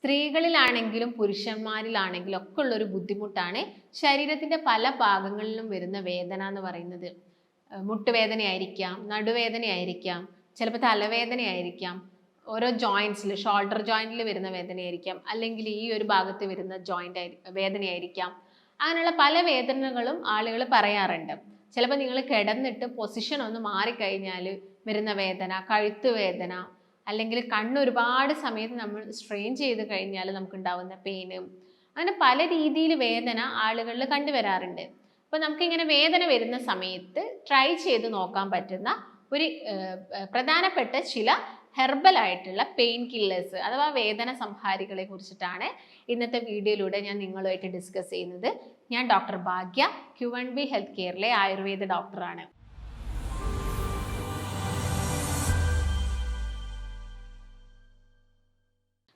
സ്ത്രീകളിലാണെങ്കിലും പുരുഷന്മാരിലാണെങ്കിലും ഒക്കെ ഉള്ളൊരു ബുദ്ധിമുട്ടാണ് ശരീരത്തിന്റെ പല ഭാഗങ്ങളിലും വരുന്ന വേദന എന്ന് പറയുന്നത്. മുട്ടുവേദനയായിരിക്കാം, നടുവേദനയായിരിക്കാം, ചിലപ്പോൾ തലവേദനയായിരിക്കാം, ഓരോ ജോയിൻസിൽ ഷോൾഡർ ജോയിന്റിൽ വരുന്ന വേദനയായിരിക്കാം, അല്ലെങ്കിൽ ഈ ഒരു ഭാഗത്ത് വരുന്ന വേദനയായിരിക്കാം. അങ്ങനെയുള്ള പല വേദനകളും ആളുകൾ പറയാറുണ്ട്. ചിലപ്പോൾ നിങ്ങൾ കിടന്നിട്ട് പൊസിഷൻ ഒന്ന് മാറിക്കഴിഞ്ഞാൽ വരുന്ന വേദന, കഴുത്ത് വേദന, അല്ലെങ്കിൽ കണ്ണ് ഒരുപാട് സമയത്ത് നമ്മൾ സ്ട്രെയിൻ ചെയ്ത് കഴിഞ്ഞാൽ നമുക്ക് ഉണ്ടാവുന്ന പെയിന്, അങ്ങനെ പല രീതിയിൽ വേദന ആളുകളിൽ കണ്ടുവരാറുണ്ട്. അപ്പോൾ നമുക്കിങ്ങനെ വേദന വരുന്ന സമയത്ത് ട്രൈ ചെയ്ത് നോക്കാൻ പറ്റുന്ന ഒരു പ്രധാനപ്പെട്ട ചില ഹെർബൽ ആയിട്ടുള്ള പെയിൻ കില്ലേഴ്സ് അഥവാ വേദന സംഹാരികളെ കുറിച്ചിട്ടാണ് ഇന്നത്തെ വീഡിയോയിലൂടെ ഞാൻ നിങ്ങളുമായിട്ട് ഡിസ്കസ് ചെയ്യുന്നത്. ഞാൻ ഡോക്ടർ ഭാഗ്യ, Q1B ഹെൽത്ത് കെയറിലെ ആയുർവേദ ഡോക്ടറാണ്.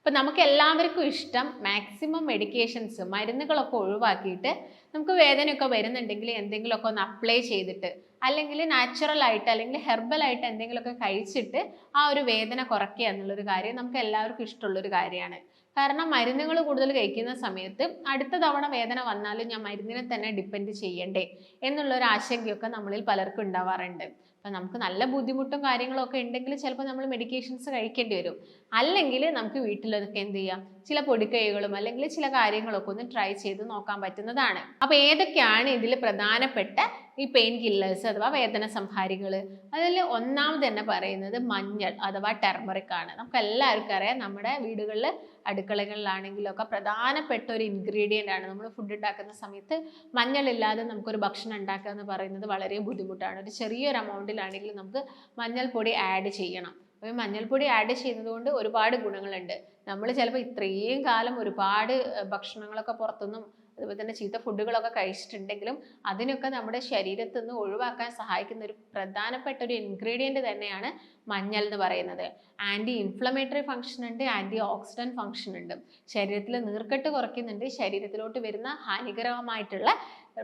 അപ്പം നമുക്ക് എല്ലാവർക്കും ഇഷ്ടം മാക്സിമം മെഡിക്കേഷൻസ്, മരുന്നുകളൊക്കെ ഒഴിവാക്കിയിട്ട് നമുക്ക് വേദനയൊക്കെ വരുന്നുണ്ടെങ്കിൽ എന്തെങ്കിലുമൊക്കെ ഒന്ന് അപ്ലൈ ചെയ്തിട്ട്, അല്ലെങ്കിൽ നാച്ചുറൽ ആയിട്ട് അല്ലെങ്കിൽ ഹെർബൽ ആയിട്ട് എന്തെങ്കിലുമൊക്കെ കഴിച്ചിട്ട് ആ ഒരു വേദന കുറയ്ക്കുക എന്നുള്ളൊരു കാര്യം നമുക്ക് എല്ലാവർക്കും ഇഷ്ടമുള്ളൊരു കാര്യമാണ്. കാരണം മരുന്നുകൾ കൂടുതൽ കഴിക്കുന്ന സമയത്ത് അടുത്ത തവണ വേദന വന്നാലും ഞാൻ മരുന്നിനെ തന്നെ ഡിപ്പെൻഡ് ചെയ്യണ്ടേ എന്നുള്ളൊരു ആശങ്കയൊക്കെ നമ്മളിൽ പലർക്കും ഉണ്ടാവാറുണ്ട്. അപ്പം നമുക്ക് നല്ല ബുദ്ധിമുട്ടും കാര്യങ്ങളൊക്കെ ഉണ്ടെങ്കിൽ ചിലപ്പോൾ നമ്മൾ മെഡിക്കേഷൻസ് കഴിക്കേണ്ടി വരും. അല്ലെങ്കിൽ നമുക്ക് വീട്ടിലൊക്കെ എന്ത് ചെയ്യാം, ചില പൊടിക്കൈകളും അല്ലെങ്കിൽ ചില കാര്യങ്ങളൊക്കെ ഒന്ന് ട്രൈ ചെയ്ത് നോക്കാൻ പറ്റുന്നതാണ്. അപ്പോൾ ഏതൊക്കെയാണ് ഇതിൽ പ്രധാനപ്പെട്ട ഈ പെയിൻ കില്ലേഴ്സ് അഥവാ വേദന സംഹാരികൾ? അതിൽ ഒന്നാമത് തന്നെ പറയുന്നത് മഞ്ഞൾ അഥവാ ടെർമറിക് ആണ്. നമുക്ക് എല്ലാവർക്കും അറിയാം, നമ്മുടെ വീടുകളിൽ അടുക്കളകളിലാണെങ്കിലൊക്കെ പ്രധാനപ്പെട്ട ഒരു ഇൻഗ്രീഡിയൻ്റ് ആണ്. നമ്മൾ ഫുഡ് ഉണ്ടാക്കുന്ന സമയത്ത് മഞ്ഞളില്ലാതെ നമുക്കൊരു ഭക്ഷണം ഉണ്ടാക്കുക എന്ന് പറയുന്നത് വളരെ ബുദ്ധിമുട്ടാണ്. ഒരു ചെറിയൊരു എമൗണ്ടിലാണെങ്കിൽ നമുക്ക് മഞ്ഞൾപ്പൊടി ആഡ് ചെയ്യണം. അപ്പോൾ മഞ്ഞൾപ്പൊടി ആഡ് ചെയ്യുന്നത് കൊണ്ട് ഒരുപാട് ഗുണങ്ങളുണ്ട്. നമ്മൾ ചിലപ്പോൾ ഇത്രയും കാലം ഒരുപാട് ഭക്ഷണങ്ങളൊക്കെ പുറത്തുനിന്നും അതുപോലെ തന്നെ ചീത്ത ഫുഡുകളൊക്കെ കഴിച്ചിട്ടുണ്ടെങ്കിലും അതിനൊക്കെ നമ്മുടെ ശരീരത്തിൽ നിന്ന് ഒഴിവാക്കാൻ സഹായിക്കുന്ന ഒരു പ്രധാനപ്പെട്ട ഒരു ഇൻഗ്രീഡിയൻറ്റ് തന്നെയാണ് മഞ്ഞൾ എന്ന് പറയുന്നത്. ആൻറ്റി ഇൻഫ്ലമേറ്ററി ഫംഗ്ഷൻ ഉണ്ട്, ആൻറ്റി ഓക്സിഡൻറ്റ് ഫംഗ്ഷൻ ഉണ്ട്. ശരീരത്തിൽ നീർക്കെട്ട് കുറയ്ക്കുന്നുണ്ട്. ശരീരത്തിലോട്ട് വരുന്ന ഹാനികരമായിട്ടുള്ള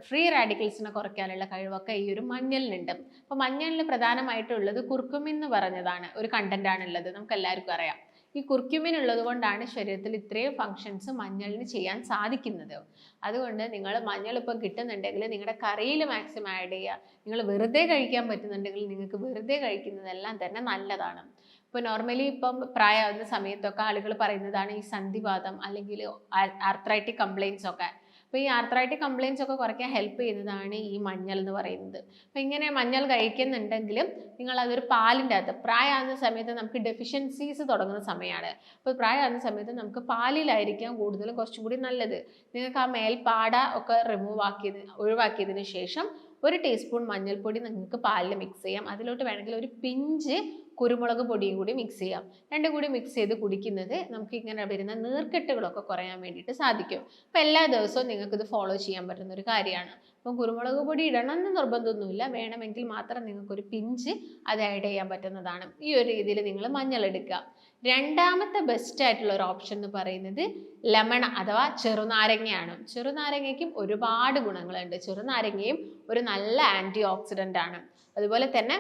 ഫ്രീ റാഡിക്കൽസിനെ കുറയ്ക്കാനുള്ള കഴിവൊക്കെ ഈ ഒരു മഞ്ഞളിനുണ്ട്. അപ്പോൾ മഞ്ഞളിൽ പ്രധാനമായിട്ടുള്ളത് കുർക്കുമിൻ എന്ന് പറഞ്ഞതാണ് ഒരു കണ്ടന്റ് ആണുള്ളത്. നമുക്ക് എല്ലാവർക്കും അറിയാം. ഈ കുർക്യുമിൻ ഉള്ളത് കൊണ്ടാണ് ശരീരത്തിൽ ഇത്രയും ഫങ്ഷൻസ് മഞ്ഞളിന് ചെയ്യാൻ സാധിക്കുന്നത്. അതുകൊണ്ട് നിങ്ങൾ മഞ്ഞൾ ഇപ്പം കിട്ടുന്നുണ്ടെങ്കിൽ നിങ്ങളുടെ കറിയിൽ മാക്സിമം ആഡ് ചെയ്യുക. നിങ്ങൾ വെറുതെ കഴിക്കാൻ പറ്റുന്നുണ്ടെങ്കിൽ നിങ്ങൾക്ക് വെറുതെ കഴിക്കുന്നതെല്ലാം തന്നെ നല്ലതാണ്. ഇപ്പോൾ നോർമലി ഇപ്പം പ്രായമാകുന്ന സമയത്തൊക്കെ ആളുകൾ പറയുന്നതാണ് ഈ സന്ധിവാതം അല്ലെങ്കിൽ ആർത്രൈറ്റിക് കംപ്ലയിൻസ് ഒക്കെ. അപ്പോൾ ഈ ആർത്രൈറ്റിക് കംപ്ലയിൻസ് ഒക്കെ കുറയ്ക്കാൻ ഹെൽപ്പ് ചെയ്യുന്നതാണ് ഈ മഞ്ഞൾ എന്ന് പറയുന്നത്. അപ്പോൾ ഇങ്ങനെ മഞ്ഞൾ കഴിക്കുന്നുണ്ടെങ്കിലും നിങ്ങൾ അതൊരു പാലിൻ്റെ അകത്ത്, പ്രായമാകുന്ന സമയത്ത് നമുക്ക് ഡെഫിഷ്യൻസീസ് തുടങ്ങുന്ന സമയമാണ്. അപ്പോൾ പ്രായമാകുന്ന സമയത്ത് നമുക്ക് പാലിലായിരിക്കാം കൂടുതലും കുറച്ചും കൂടി നല്ലത്. നിങ്ങൾക്ക് ആ മേൽപ്പാട ഒക്കെ ഒഴിവാക്കിയതിന് ശേഷം 1 ടീസ്പൂൺ മഞ്ഞൾപ്പൊടി നിങ്ങൾക്ക് പാലിൽ മിക്സ് ചെയ്യാം. അതിലോട്ട് വേണമെങ്കിൽ ഒരു പിഞ്ച് കുരുമുളക് പൊടിയും കൂടി മിക്സ് ചെയ്യാം. രണ്ടും കൂടി മിക്സ് ചെയ്ത് കുടിക്കുന്നത് നമുക്ക് ഇങ്ങനെ വരുന്ന നീർക്കെട്ടുകളൊക്കെ കുറയാൻ വേണ്ടിയിട്ട് സാധിക്കും. അപ്പോൾ എല്ലാ ദിവസവും നിങ്ങൾക്കിത് ഫോളോ ചെയ്യാൻ പറ്റുന്ന ഒരു കാര്യമാണ്. അപ്പം കുരുമുളക് പൊടി ഇടണമെന്ന് നിർബന്ധമൊന്നുമില്ല, വേണമെങ്കിൽ മാത്രം നിങ്ങൾക്കൊരു പിഞ്ച് അത് ആഡ് ചെയ്യാൻ പറ്റുന്നതാണ്. ഈ ഒരു രീതിയിൽ നിങ്ങൾ മഞ്ഞൾ എടുക്കുക. രണ്ടാമത്തെ ബെസ്റ്റ് ആയിട്ടുള്ള ഒരു ഓപ്ഷൻ എന്ന് പറയുന്നത് ലെമൺ അഥവാ ചെറുനാരങ്ങയാണ്. ചെറുനാരങ്ങയ്ക്കും ഒരുപാട് ഗുണങ്ങളുണ്ട്. ചെറുനാരങ്ങയും ഒരു നല്ല ആൻറ്റി ഓക്സിഡൻ്റ് ആണ്. അതുപോലെ തന്നെ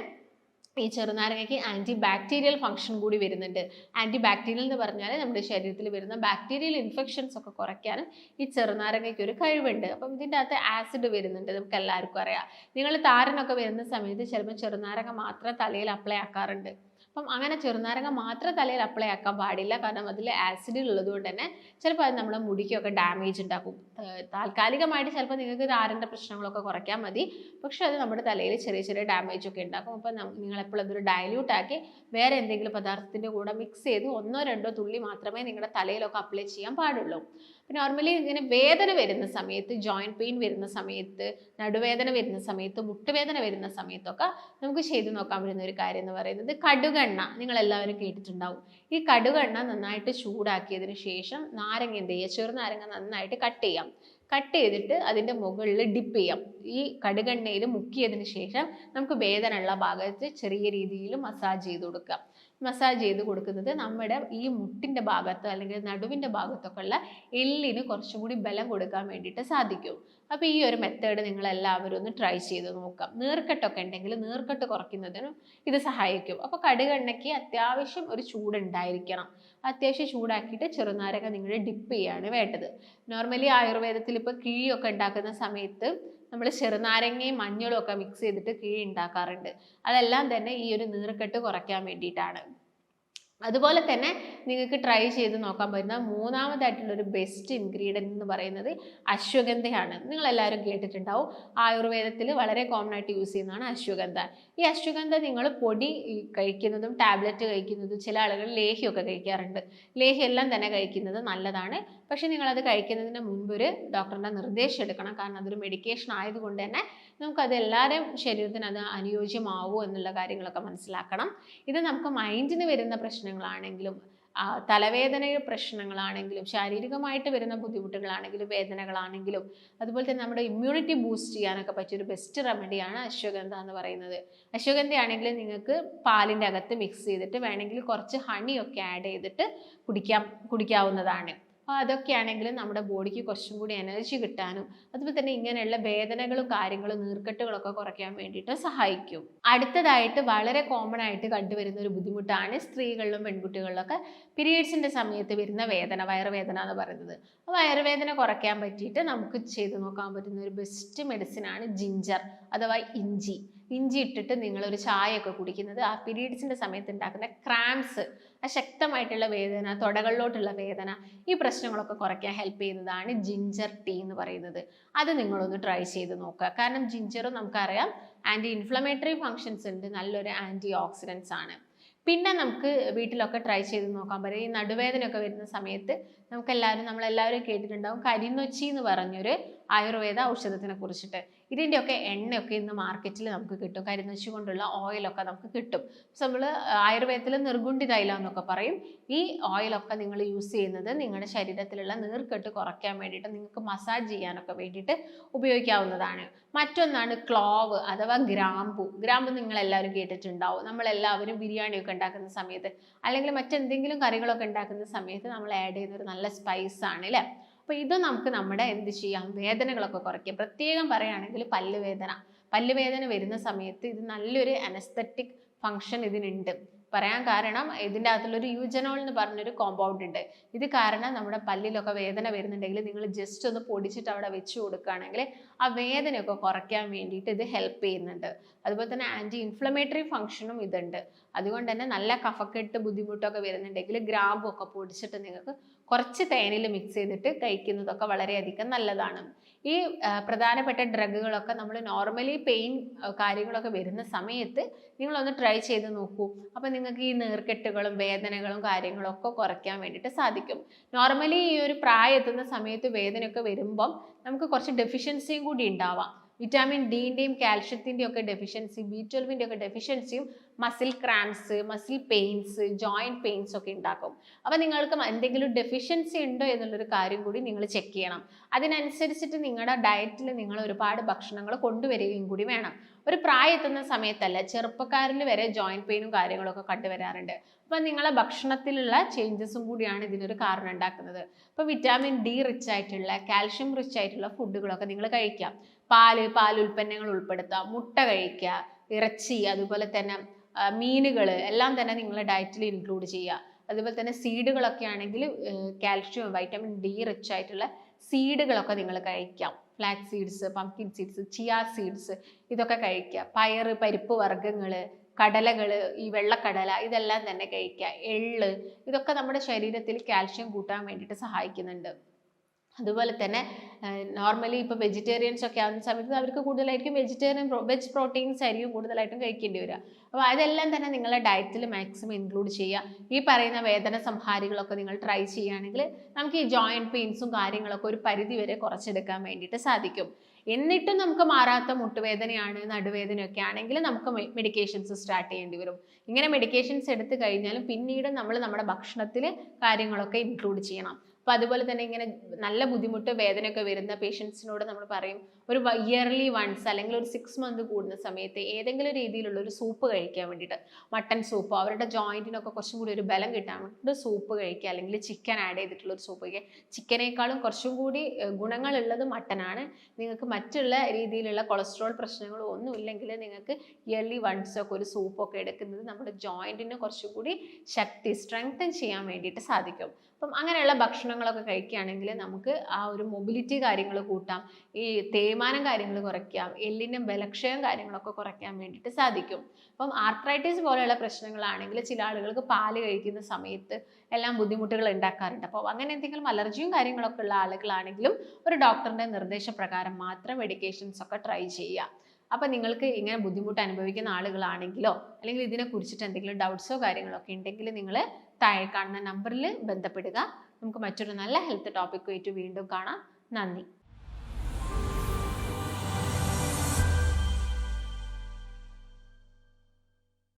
ഈ ചെറുനാരങ്ങയ്ക്ക് ആൻറ്റി ബാക്ടീരിയൽ ഫംഗ്ഷൻ കൂടി വരുന്നുണ്ട്. ആൻറ്റി ബാക്ടീരിയൽ എന്ന് പറഞ്ഞാൽ നമ്മുടെ ശരീരത്തിൽ വരുന്ന ബാക്ടീരിയൽ ഇൻഫെക്ഷൻസ് ഒക്കെ കുറയ്ക്കാനും ഈ ചെറുനാരങ്ങയ്ക്ക് ഒരു കഴിവുണ്ട്. അപ്പം ഇതിൻ്റെ അകത്ത് ആസിഡ് വരുന്നുണ്ട്, നമുക്ക് എല്ലാവർക്കും അറിയാം. നിങ്ങൾ താരനൊക്കെ വരുന്ന സമയത്ത് ചിലപ്പോൾ ചെറുനാരങ്ങ മാത്രം തലയിൽ അപ്ലൈ ആക്കാറുണ്ട്. അപ്പം അങ്ങനെ ചെറുനാരങ്ങ മാത്രം തലയിൽ അപ്ലൈ ആക്കാൻ പാടില്ല. കാരണം അതിൽ ആസിഡ് ഉള്ളത് കൊണ്ട് തന്നെ ചിലപ്പോൾ അത് നമ്മുടെ മുടിക്കൊക്കെ ഡാമേജ് ഉണ്ടാക്കും. താൽക്കാലികമായിട്ട് ചിലപ്പോൾ നിങ്ങൾക്ക് താരൻ്റെ പ്രശ്നങ്ങളൊക്കെ കുറയ്ക്കാൻ മതി, പക്ഷെ അത് നമ്മുടെ തലയിൽ ചെറിയ ചെറിയ ഡാമേജ് ഒക്കെ ഉണ്ടാക്കും. അപ്പം നിങ്ങളെപ്പോഴും അതൊരു ഡയല്യൂട്ട് ആക്കി വേറെ എന്തെങ്കിലും പദാർത്ഥത്തിൻ്റെ കൂടെ മിക്സ് ചെയ്ത് 1-2 തുള്ളി മാത്രമേ നിങ്ങളുടെ തലയിലൊക്കെ അപ്ലൈ ചെയ്യാൻ പാടുള്ളൂ. നോർമലി ഇങ്ങനെ വേദന വരുന്ന സമയത്ത്, ജോയിൻറ്റ് പെയിൻ വരുന്ന സമയത്ത്, നടുവേദന വരുന്ന സമയത്ത്, മുട്ടുവേദന വരുന്ന സമയത്തൊക്കെ നമുക്ക് ചെയ്ത് നോക്കാൻ പറ്റുന്ന ഒരു കാര്യം എന്ന് പറയുന്നത് കടുകെണ്ണ. നിങ്ങളെല്ലാവരും കേട്ടിട്ടുണ്ടാവും. ഈ കടുകെണ്ണ നന്നായിട്ട് ചൂടാക്കിയതിന് ശേഷം നാരങ്ങ എന്ത് ചെയ്യുക, ചെറുനാരങ്ങ നന്നായിട്ട് കട്ട് ചെയ്യാം. കട്ട് ചെയ്തിട്ട് അതിൻ്റെ മുകളിൽ ഡിപ്പ് ചെയ്യാം. ഈ കടുകെണ്ണയിൽ മുക്കിയതിന് ശേഷം നമുക്ക് വേദന ഉള്ള ഭാഗത്ത് ചെറിയ രീതിയിൽ മസാജ് ചെയ്ത് കൊടുക്കാം. മസാജ് ചെയ്ത് കൊടുക്കുന്നത് നമ്മുടെ ഈ മുട്ടിൻ്റെ ഭാഗത്ത് അല്ലെങ്കിൽ നടുവിൻ്റെ ഭാഗത്തൊക്കെ ഉള്ള എല്ലിന് കുറച്ചും കൂടി ബലം കൊടുക്കാൻ വേണ്ടിയിട്ട് സാധിക്കും. അപ്പോൾ ഈ ഒരു മെത്തേഡ് നിങ്ങൾ എല്ലാവരും ഒന്ന് ട്രൈ ചെയ്ത് നോക്കാം. നീർക്കെട്ടൊക്കെ ഉണ്ടെങ്കിൽ നീർക്കെട്ട് കുറയ്ക്കുന്നതിനും ഇത് സഹായിക്കും. അപ്പോൾ കടുകെണ്ണയ്ക്ക് അത്യാവശ്യം ഒരു ചൂടുണ്ടായിരിക്കണം. അത്യാവശ്യം ചൂടാക്കിയിട്ട് ചെറുനാരങ്ങ നിങ്ങൾ ഡിപ്പ് ചെയ്യാണ് വേണ്ടത്. നോർമലി ആയുർവേദത്തിൽ ഇപ്പോൾ കിഴിയൊക്കെ ഉണ്ടാക്കുന്ന സമയത്ത് നമ്മൾ ചെറുനാരങ്ങയും മഞ്ഞളും ഒക്കെ മിക്സ് ചെയ്തിട്ട് കിഴി ഉണ്ടാക്കാറുണ്ട്. അതെല്ലാം തന്നെ ഈ ഒരു നീർക്കെട്ട് കുറയ്ക്കാൻ വേണ്ടിയിട്ടാണ്. അതുപോലെ തന്നെ നിങ്ങൾക്ക് ട്രൈ ചെയ്ത് നോക്കാൻ പറ്റുന്ന മൂന്നാമതായിട്ടുള്ള ഒരു ബെസ്റ്റ് ഇൻഗ്രീഡിയൻറ്റ് എന്ന് പറയുന്നത് അശ്വഗന്ധയാണ്. നിങ്ങളെല്ലാവരും കേട്ടിട്ടുണ്ടാവും, ആയുർവേദത്തിൽ വളരെ കോമൺ ആയിട്ട് യൂസ് ചെയ്യുന്നതാണ് അശ്വഗന്ധ. ഈ അശ്വഗന്ധ നിങ്ങൾ പൊടി കഴിക്കുന്നതും ടാബ്ലറ്റ് കഴിക്കുന്നതും, ചില ആളുകൾ ലേഹ്യമൊക്കെ കഴിക്കാറുണ്ട്. ലേഹ്യം എല്ലാം തന്നെ കഴിക്കുന്നത് നല്ലതാണ്. പക്ഷേ നിങ്ങളത് കഴിക്കുന്നതിന് മുൻപ് ഒരു ഡോക്ടറിൻ്റെ നിർദ്ദേശം എടുക്കണം. കാരണം അതൊരു മെഡിക്കേഷൻ ആയതുകൊണ്ട് തന്നെ നമുക്കത് എല്ലാവരുടെയും ശരീരത്തിന് അത് അനുയോജ്യമാവുമോ എന്നുള്ള കാര്യങ്ങളൊക്കെ മനസ്സിലാക്കണം. ഇത് നമുക്ക് മൈൻഡിന് വരുന്ന പ്രശ്നങ്ങളാണെങ്കിലും തലവേദനയുടെ പ്രശ്നങ്ങളാണെങ്കിലും ശാരീരികമായിട്ട് വരുന്ന ബുദ്ധിമുട്ടുകളാണെങ്കിലും വേദനകളാണെങ്കിലും അതുപോലെ തന്നെ നമ്മുടെ ഇമ്മ്യൂണിറ്റി ബൂസ്റ്റ് ചെയ്യാനൊക്കെ പറ്റിയൊരു ബെസ്റ്റ് റെമഡിയാണ് അശ്വഗന്ധ എന്ന് പറയുന്നത്. അശ്വഗന്ധയാണെങ്കിൽ നിങ്ങൾക്ക് പാലിൻ്റെ അകത്ത് മിക്സ് ചെയ്തിട്ട് വേണമെങ്കിൽ കുറച്ച് ഹണിയൊക്കെ ആഡ് ചെയ്തിട്ട് കുടിക്കാവുന്നതാണ്. അപ്പോൾ അതൊക്കെയാണെങ്കിൽ നമ്മുടെ ബോഡിക്ക് കുറച്ചും കൂടി എനർജി കിട്ടാനും അതുപോലെ തന്നെ ഇങ്ങനെയുള്ള വേദനകളും കാര്യങ്ങളും നീർക്കെട്ടുകളൊക്കെ കുറയ്ക്കാൻ വേണ്ടിയിട്ട് സഹായിക്കും. അടുത്തതായിട്ട് വളരെ കോമൺ ആയിട്ട് കണ്ടുവരുന്ന ഒരു ബുദ്ധിമുട്ടാണ് സ്ത്രീകളിലും പെൺകുട്ടികളിലൊക്കെ പീരീഡ്സിൻ്റെ സമയത്ത് വരുന്ന വേദന, വയറുവേദന എന്ന് പറയുന്നത്. അപ്പോൾ വയറുവേദന കുറയ്ക്കാൻ പറ്റിയിട്ട് നമുക്ക് ചെയ്ത് നോക്കാൻ പറ്റുന്ന ഒരു ബെസ്റ്റ് മെഡിസിനാണ് ജിഞ്ചർ അഥവാ ഇഞ്ചി. ഇഞ്ചി ഇട്ടിട്ട് നിങ്ങളൊരു ചായയൊക്കെ കുടിക്കുന്നത് ആ പീരീഡ്സിൻ്റെ സമയത്ത് ഉണ്ടാക്കുന്ന ക്രാംസ്, ആ ശക്തമായിട്ടുള്ള വേദന, തുടകളിലോട്ടുള്ള വേദന, ഈ പ്രശ്നങ്ങളൊക്കെ കുറയ്ക്കാൻ ഹെൽപ്പ് ചെയ്യുന്നതാണ് ജിഞ്ചർ ടീ എന്ന് പറയുന്നത്. അത് നിങ്ങളൊന്ന് ട്രൈ ചെയ്ത് നോക്കുക. കാരണം ജിഞ്ചറും നമുക്കറിയാം ആൻറ്റി ഇൻഫ്ലമേറ്ററി ഫങ്ഷൻസ് ഉണ്ട്, നല്ലൊരു ആൻറ്റി ഓക്സിഡൻസ് ആണ്. പിന്നെ നമുക്ക് വീട്ടിലൊക്കെ ട്രൈ ചെയ്ത് നോക്കാൻ പറ്റും. ഈ നടുവേദനയൊക്കെ വരുന്ന സമയത്ത് നമ്മളെല്ലാവരും കേട്ടിട്ടുണ്ടാവും കരിനൊച്ചി എന്ന് പറഞ്ഞൊരു ആയുർവേദ ഔഷധത്തിനെ കുറിച്ചിട്ട്. ഇതിൻ്റെയൊക്കെ എണ്ണയൊക്കെ ഇന്ന് മാർക്കറ്റിൽ നമുക്ക് കിട്ടും. കരിനൊച്ചി കൊണ്ടുള്ള ഓയിലൊക്കെ നമുക്ക് കിട്ടും. നമ്മൾ ആയുർവേദത്തിൽ നിർഗുണ്ടി തൈലം എന്നൊക്കെ പറയും. ഈ ഓയിലൊക്കെ നിങ്ങൾ യൂസ് ചെയ്യുന്നത് നിങ്ങളുടെ ശരീരത്തിലുള്ള നീർക്കെട്ട് കുറയ്ക്കാൻ വേണ്ടിയിട്ട്, നിങ്ങൾക്ക് മസാജ് ചെയ്യാനൊക്കെ വേണ്ടിയിട്ട് ഉപയോഗിക്കാവുന്നതാണ്. മറ്റൊന്നാണ് ക്ലോവ് അഥവാ ഗ്രാമ്പു. ഗ്രാമ്പു നിങ്ങളെല്ലാവരും കേട്ടിട്ടുണ്ടാവും. നമ്മളെല്ലാവരും ബിരിയാണിയൊക്കെ ഉണ്ടാക്കുന്ന സമയത്ത് അല്ലെങ്കിൽ മറ്റെന്തെങ്കിലും കറികളൊക്കെ ഉണ്ടാക്കുന്ന സമയത്ത് നമ്മൾ ആഡ് ചെയ്യുന്ന ഒരു നല്ല സ്പൈസ് ആണ് അല്ലേ. അപ്പോൾ ഇത് നമുക്ക് നമ്മുടെ എന്ത് ചെയ്യാം, വേദനകളൊക്കെ കുറയ്ക്കാം. പ്രത്യേകം പറയുകയാണെങ്കിൽ പല്ലുവേദന വരുന്ന സമയത്ത് ഇത് നല്ലൊരു അനസ്തെറ്റിക് ഫങ്ഷൻ ഇതിനുണ്ട്. പറയാൻ കാരണം ഇതിൻ്റെ അകത്തുള്ളൊരു യൂജനോൾ എന്ന് പറഞ്ഞൊരു കോമ്പൗണ്ട് ഉണ്ട്. ഇത് കാരണം നമ്മുടെ പല്ലിലൊക്കെ വേദന വരുന്നുണ്ടെങ്കിൽ നിങ്ങൾ ജസ്റ്റ് ഒന്ന് പൊടിച്ചിട്ട് അവിടെ വെച്ച് കൊടുക്കുകയാണെങ്കിൽ ആ വേദനയൊക്കെ കുറയ്ക്കാൻ വേണ്ടിയിട്ട് ഇത് ഹെൽപ്പ് ചെയ്യുന്നുണ്ട്. അതുപോലെ തന്നെ ആൻറ്റി ഇൻഫ്ലമേറ്ററി ഫങ്ഷനും ഇതുണ്ട്. അതുകൊണ്ട് തന്നെ നല്ല കഫക്കെട്ട് ബുദ്ധിമുട്ടൊക്കെ വരുന്നുണ്ടെങ്കിൽ ഗ്രാമ്പൊക്കെ പൊടിച്ചിട്ട് നിങ്ങൾക്ക് കുറച്ച് തേനിൽ മിക്സ് ചെയ്തിട്ട് കഴിക്കുന്നതൊക്കെ വളരെയധികം നല്ലതാണ്. ഈ പ്രധാനപ്പെട്ട ഡ്രഗുകളൊക്കെ നമ്മൾ നോർമലി പെയിൻ കാര്യങ്ങളൊക്കെ വരുന്ന സമയത്ത് നിങ്ങളൊന്ന് ട്രൈ ചെയ്ത് നോക്കൂ. അപ്പോൾ നിങ്ങൾക്ക് ഈ നീർക്കെട്ടുകളും വേദനകളും കാര്യങ്ങളും ഒക്കെ കുറയ്ക്കാൻ വേണ്ടിയിട്ട് സാധിക്കും. നോർമലി ഈ ഒരു പ്രായം എത്തുന്ന സമയത്ത് വേദനയൊക്കെ വരുമ്പം നമുക്ക് കുറച്ച് ഡെഫിഷ്യൻസിയും കൂടി ഉണ്ടാവാം. വിറ്റാമിൻ ഡിൻ്റെയും കാൽഷ്യത്തിൻ്റെയും ഒക്കെ ഡെഫിഷ്യൻസി, B12 ഒക്കെ ഡെഫിഷ്യൻസിയും muscle cramps, muscle pains, joint pains ഒക്കെ ഉണ്ടാക്കും. അപ്പോൾ നിങ്ങൾക്ക് എന്തെങ്കിലും ഡെഫിഷ്യൻസി ഉണ്ടോ എന്നുള്ളൊരു കാര്യം കൂടി നിങ്ങൾ ചെക്ക് ചെയ്യണം. അതിനനുസരിച്ചിട്ട് നിങ്ങളുടെ ഡയറ്റിൽ നിങ്ങൾ ഒരുപാട് ഭക്ഷണങ്ങൾ കൊണ്ടുവരികയും കൂടി വേണം. ഒരു പ്രായം എത്തുന്ന സമയത്തല്ല, ചെറുപ്പക്കാരിൽ വരെ ജോയിൻറ്റ് പെയിനും കാര്യങ്ങളൊക്കെ കണ്ടുവരാറുണ്ട്. അപ്പോൾ നിങ്ങളെ ഭക്ഷണത്തിലുള്ള ചേഞ്ചസും കൂടിയാണ് ഇതിനൊരു കാരണം ഉണ്ടാക്കുന്നത്. അപ്പോൾ വിറ്റാമിൻ ഡി റിച്ച് ആയിട്ടുള്ള, കാൽഷ്യം റിച്ച് ആയിട്ടുള്ള ഫുഡുകളൊക്കെ നിങ്ങൾ കഴിക്കാം. പാലുൽപ്പന്നങ്ങൾ ഉൾപ്പെടുത്തുക, മുട്ട കഴിക്കുക, ഇറച്ചി, അതുപോലെ തന്നെ മീനുകൾ എല്ലാം തന്നെ നിങ്ങളുടെ ഡയറ്റിൽ ഇൻക്ലൂഡ് ചെയ്യുക. അതുപോലെ തന്നെ സീഡുകളൊക്കെ ആണെങ്കിൽ കാൽഷ്യം, വൈറ്റമിൻ ഡി റിച്ച് ആയിട്ടുള്ള സീഡുകളൊക്കെ നിങ്ങൾ കഴിക്കാം. Flax seeds, pumpkin seeds, chia seeds ഇതൊക്കെ കഴിക്കുക. പരിപ്പ് വർഗ്ഗങ്ങൾ, കടലകൾ, ഈ വെള്ളക്കടല ഇതെല്ലാം തന്നെ കഴിക്കുക. എള്ള്, ഇതൊക്കെ നമ്മുടെ ശരീരത്തിൽ കാൽഷ്യം കൂട്ടാൻ വേണ്ടിയിട്ട് സഹായിക്കുന്നുണ്ട്. അതുപോലെ തന്നെ നോർമലി ഇപ്പോൾ വെജിറ്റേറിയൻസ് ഒക്കെ ആവുന്ന സമയത്ത് അവർക്ക് കൂടുതലായിരിക്കും വെജ് പ്രോട്ടീൻസ് ആയിരിക്കും കൂടുതലായിട്ടും കഴിക്കേണ്ടി വരിക. അപ്പോൾ അതെല്ലാം തന്നെ നിങ്ങളുടെ ഡയറ്റിൽ മാക്സിമം ഇൻക്ലൂഡ് ചെയ്യുക. ഈ പറയുന്ന വേദന സംഹാരികളൊക്കെ നിങ്ങൾ ട്രൈ ചെയ്യുകയാണെങ്കിൽ നമുക്ക് ഈ ജോയിൻറ്റ് പെയിൻസും കാര്യങ്ങളൊക്കെ ഒരു പരിധി വരെ കുറച്ചെടുക്കാൻ വേണ്ടിയിട്ട് സാധിക്കും. എന്നിട്ടും നമുക്ക് മാറാത്ത മുട്ടുവേദനയാണ്, നടുവേദനയൊക്കെ ആണെങ്കിൽ നമുക്ക് മെഡിക്കേഷൻസ് സ്റ്റാർട്ട് ചെയ്യേണ്ടി വരും. ഇങ്ങനെ മെഡിക്കേഷൻസ് എടുത്തു കഴിഞ്ഞാലും പിന്നീട് നമ്മൾ നമ്മുടെ ഭക്ഷണത്തിൽ കാര്യങ്ങളൊക്കെ ഇൻക്ലൂഡ് ചെയ്യണം. അപ്പോൾ അതുപോലെ തന്നെ ഇങ്ങനെ നല്ല ബുദ്ധിമുട്ട് വേദനയൊക്കെ വരുന്ന പേഷ്യൻസിനോട് നമ്മൾ പറയും, ഒരു ഇയർലി വൺസ് അല്ലെങ്കിൽ ഒരു 6 മന്ത് കൂടുന്ന സമയത്ത് ഏതെങ്കിലും രീതിയിലുള്ള ഒരു സൂപ്പ് കഴിക്കാൻ വേണ്ടിയിട്ട്, മട്ടൻ സൂപ്പോ അവരുടെ ജോയിൻറ്റിനൊക്കെ കുറച്ചും കൂടി ഒരു ബലം കിട്ടാൻ വേണ്ടിയിട്ട് സൂപ്പ് കഴിക്കുക, അല്ലെങ്കിൽ ചിക്കൻ ആഡ് ചെയ്തിട്ടുള്ള ഒരു സൂപ്പ് കഴിക്കുക. ചിക്കനേക്കാളും കുറച്ചും കൂടി ഗുണങ്ങളുള്ളത് മട്ടനാണ്. നിങ്ങൾക്ക് മറ്റുള്ള രീതിയിലുള്ള കൊളസ്ട്രോൾ പ്രശ്നങ്ങളോ ഒന്നും ഇല്ലെങ്കിൽ നിങ്ങൾക്ക് ഇയർലി വൺസ് ഒക്കെ ഒരു സൂപ്പൊക്കെ എടുക്കുന്നത് നമ്മുടെ ജോയിൻറ്റിന് കുറച്ചും കൂടി സ്ട്രെങ്തൻ ചെയ്യാൻ വേണ്ടിയിട്ട് സാധിക്കും. അപ്പം അങ്ങനെയുള്ള ഭക്ഷണങ്ങളൊക്കെ കഴിക്കുകയാണെങ്കിൽ നമുക്ക് ആ ഒരു മൊബിലിറ്റി കാര്യങ്ങൾ കൂട്ടാം, ഈ തേയ്മാനം കാര്യങ്ങൾ കുറയ്ക്കാം, എല്ലിൻ്റെ ബലക്ഷയം കാര്യങ്ങളൊക്കെ കുറയ്ക്കാൻ വേണ്ടിയിട്ട് സാധിക്കും. അപ്പം ആർത്രൈറ്റിസ് പോലെയുള്ള പ്രശ്നങ്ങളാണെങ്കിൽ ചില ആളുകൾക്ക് പാല് കഴിക്കുന്ന സമയത്ത് എല്ലാം ബുദ്ധിമുട്ടുകൾ ഉണ്ടാക്കാറുണ്ട്. അപ്പോൾ അങ്ങനെ എന്തെങ്കിലും അലർജിയും കാര്യങ്ങളൊക്കെ ഉള്ള ആളുകളാണെങ്കിലും ഒരു ഡോക്ടറിൻ്റെ നിർദ്ദേശപ്രകാരം മാത്രം മെഡിക്കേഷൻസ് ഒക്കെ ട്രൈ ചെയ്യുക. അപ്പം നിങ്ങൾക്ക് ഇങ്ങനെ ബുദ്ധിമുട്ട് അനുഭവിക്കുന്ന ആളുകളാണെങ്കിലോ അല്ലെങ്കിൽ ഇതിനെക്കുറിച്ചിട്ട് എന്തെങ്കിലും ഡൗട്ട്സോ കാര്യങ്ങളൊക്കെ ഉണ്ടെങ്കിൽ നിങ്ങൾ താഴെ കാണുന്ന നമ്പറിൽ ബന്ധപ്പെടുക. നമുക്ക് മറ്റൊരു നല്ല ഹെൽത്ത് ടോപ്പിക്കുമായിട്ട് വീണ്ടും കാണാം. നന്ദി.